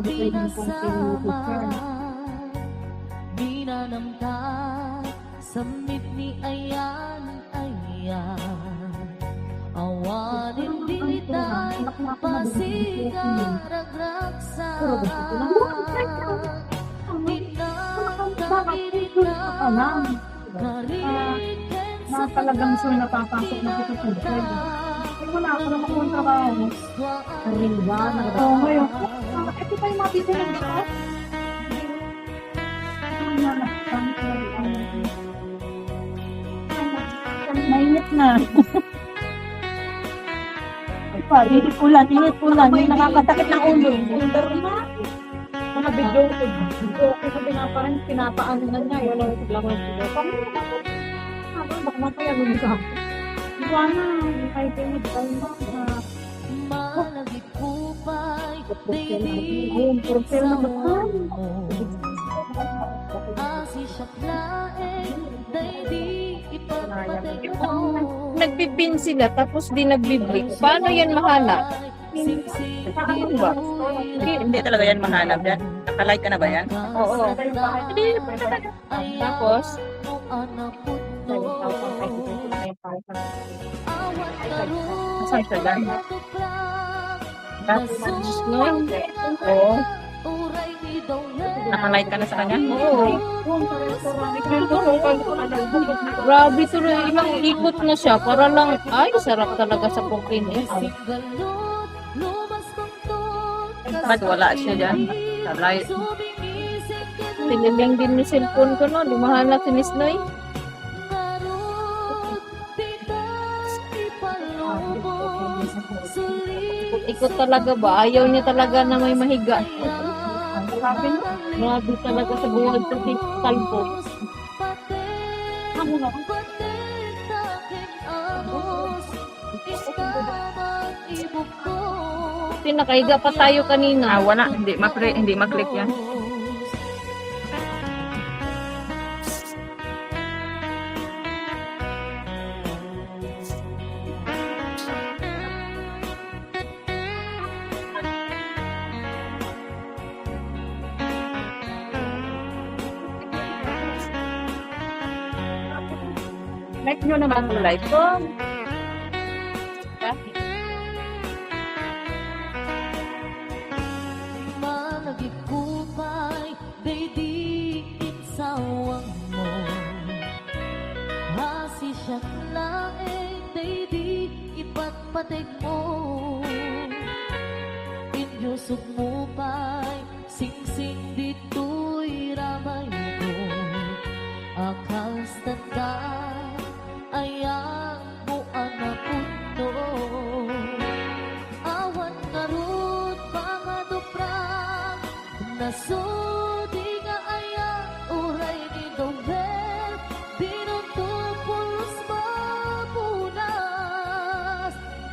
pinasama, binanamta, samit ni ayan, awanin dilitan, pasigaragraksa, tinagkagiritan, gariken sa talagang sila napapasok na kita po. Ay, wala ako na makunta ka. Karinda, oo, ngayon. Ito pa yung mabibigyan dito. Mainit na. Init ulan. Yung nakakatakit ng ulo. Pero na. Mga video ko. Okay sa pinapaano na niya. Wala ko lang ang video. Pamilya na ko. Baka mataya mo sa ako. Iwa na. Kahit yung tayo na. malagit kupay, baby, Pero naman. asi siyaklain, di ipagpatay mo. Nagpipin sila tapos di nagbiblik. Paano yan mahanap? Paano ba? Hindi talaga yan mahanap yan. Nakalike ka na ba yan? Oo. Hindi pa talaga. Tapos, Saan siya dyan? oo. Nakalike ka na sa kanya? Oo. Grabe tuloy, ilang ikot na siya para lang, ay, sarap talaga sa pukin eh. Ba't wala siya dyan? Sa right. Tiniling din ni cellphone ko no, lumahanap si Miss Noy. Ikot talaga ba? Ayaw niya talaga na may mahiga. Grabe talaga sa buwan sa talpo. Pinakahiga pa tayo kanina. Wala. Hindi maklik yan. Like nyo naman ang live ko. Malagit kupay, baby, itsawang mo. Hasi siya laeng, baby, ipagpatig mo. Inyusok mo pa'y sing-sing dito'y ramay ko. Akal tanda, ayang mo anak puno. Awan nga root, mga duprang, nasudi nga ayang uray ni Dobel. Binutupulos mapunas,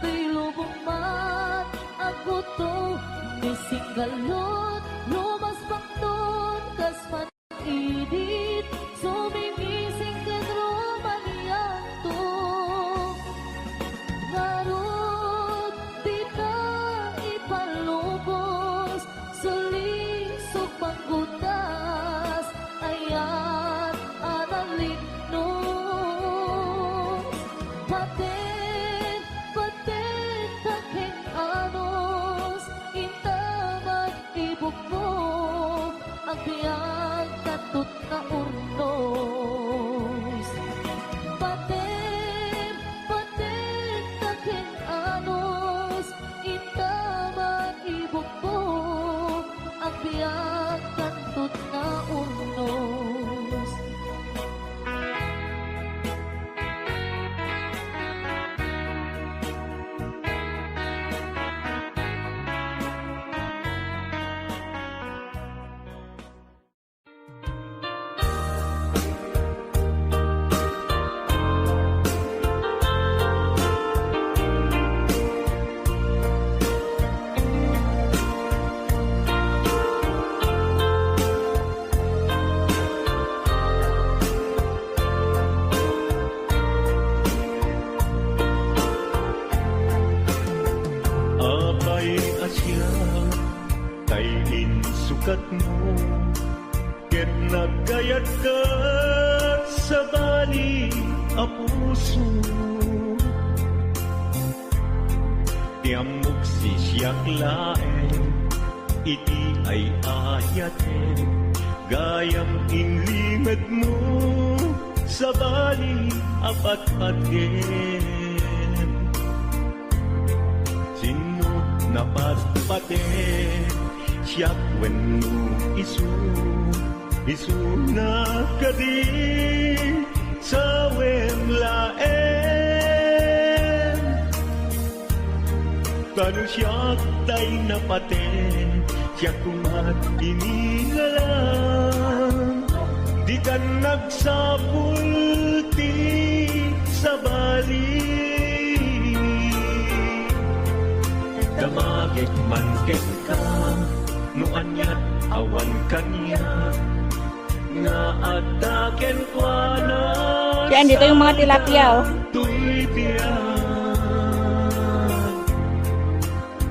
bilubong mat, ako to, mising galot, lumas bakton, kasman idit, sumimising kadroman yanto. Garot, di ka ipalubos, sulisok panggutas, ayan, analignos. Paten, taking anos, intamag ibog mo, ang biyag katut na urnos. Paten, taking anos, intamag ibog mo, ang biyag katut na urnos. sukat mo, ket nagkayat ka sa bali a puso. Tiamok si siyak laeng, iti ay ayaten, gayam inlimad mo sa bali apat-paten. Sinot na patpaten, siyak wenno isu na kadi sa wemlaen. Tanu siyak tay napaten, siyak kumat inilalang, di ka nagsapulti sa bali. Damagit man ket ka, no anyat awan kanya, nga ataken kwa na Yan, dito yung mga tilapia, oh. tuy tiyan.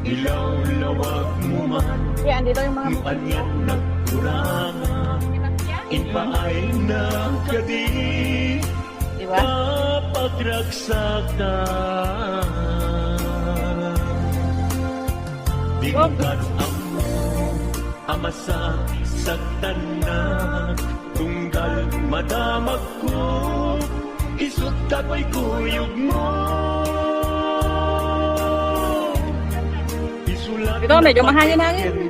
Ilaw-lawag mo man, Yan, dito yung mga no anyat nagkurangan, inpaay na kadi, Diba? pagragsakan. Dibukat ang mo, amasa sa tanan, tunggal madamag ko, isut kako'y kuyog mo. Isulat Ito, medyo mahangin-hangin.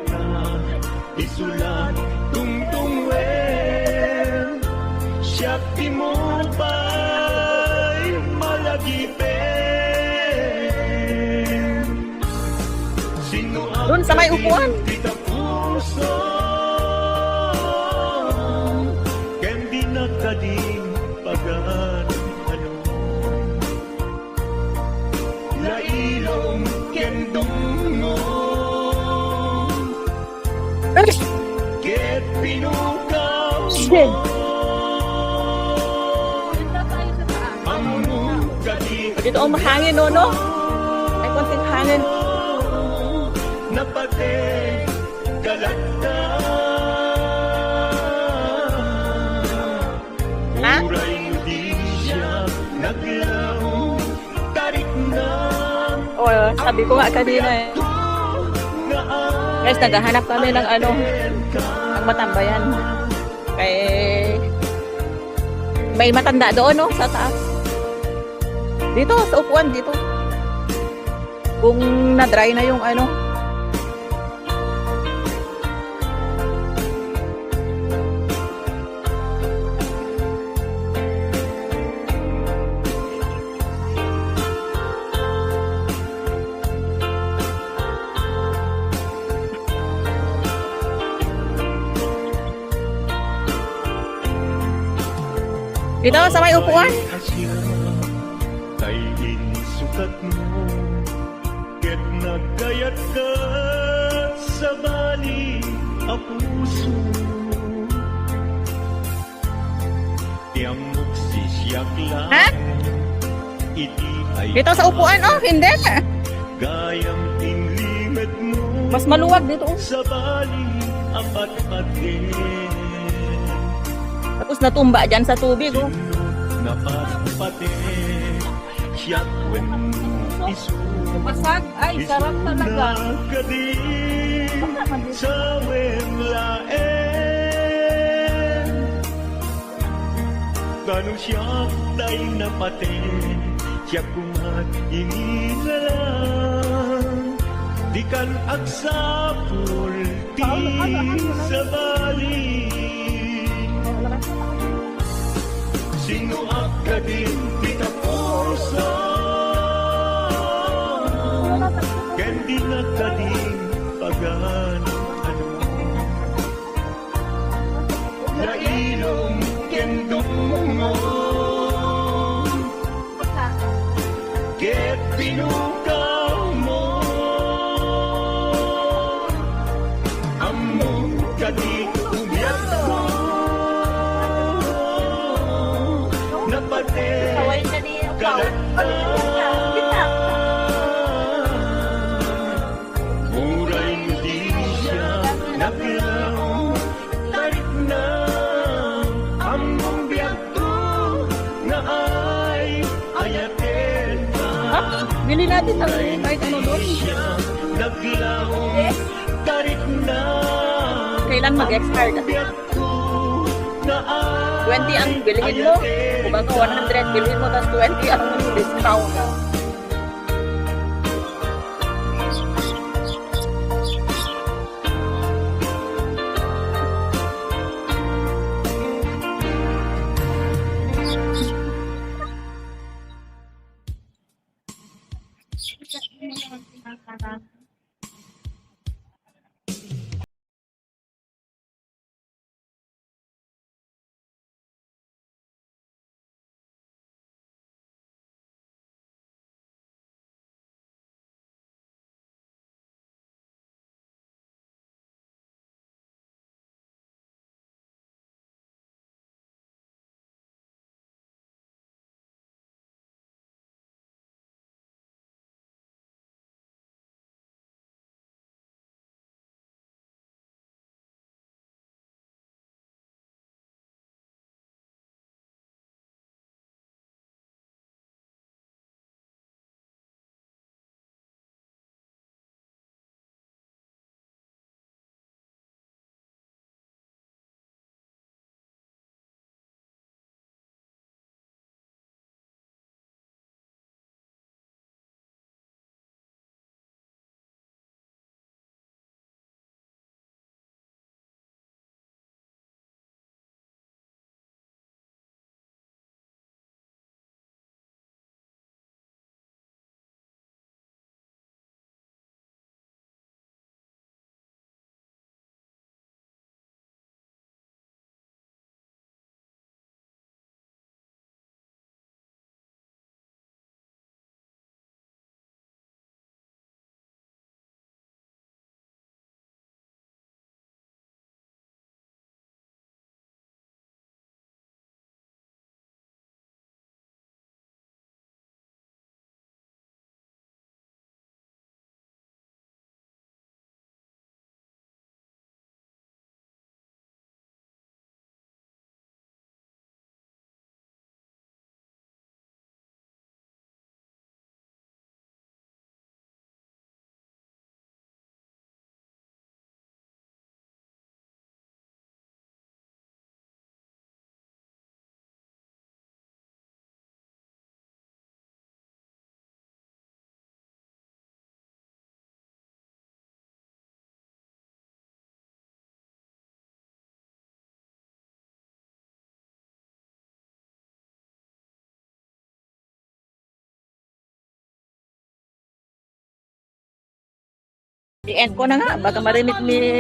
isulat tungtungwen, siyak di mo ba'y malagipin. Sino ang Dun sa may upuan. Kita puso, ken di nagkading pagan ano. Lailong ken dungo, ket pinukaw mo. Ang mukading Dito, oh, mahangin, no, no? May konting hangin. napate galata. Ha? Uray mo di siya naglaw, tarik na Oh, sabi ko nga kanina, eh. Guys, naghahanap kami ng ano, ang matambayan. Kay may matanda doon, no, sa taas. Dito, sa upuan, dito. Kung na-dry na yung ano. Dito, sa may upuan. Asya, kay insukat mo, ket nagkayat ka sa bali a puso. Tiamok si siyak lang, Ha? iti ay Dito sa upuan, oh, hindi. gayam inlimad mo Mas maluwag dito, oh. sa bali apat-paten. Tapos natumba dyan sa tubig, oh. Napapate, siyak wenno isu. Basag, ay, sarap talaga. Kadi sa wemlaen, tanong siyak tay napate, siyak kumat inilalang, di kan agsapul ti sa bali. Sino ang kading kita puso, ken di na kading pagan ano. Lailong ken dungo, ket pinukaw mo. Among kading umyak mo, napate galata. Muray mo di siya naglaw, Bili natin ng kahit ano doon. Naglaho, tarik na. Kailan mag-expire na? Biyak ko na 20 ang bilhin mo. Kung baga 100 bilhin mo, tapos 20 ang discount. I-end ko na nga, baka marinig ni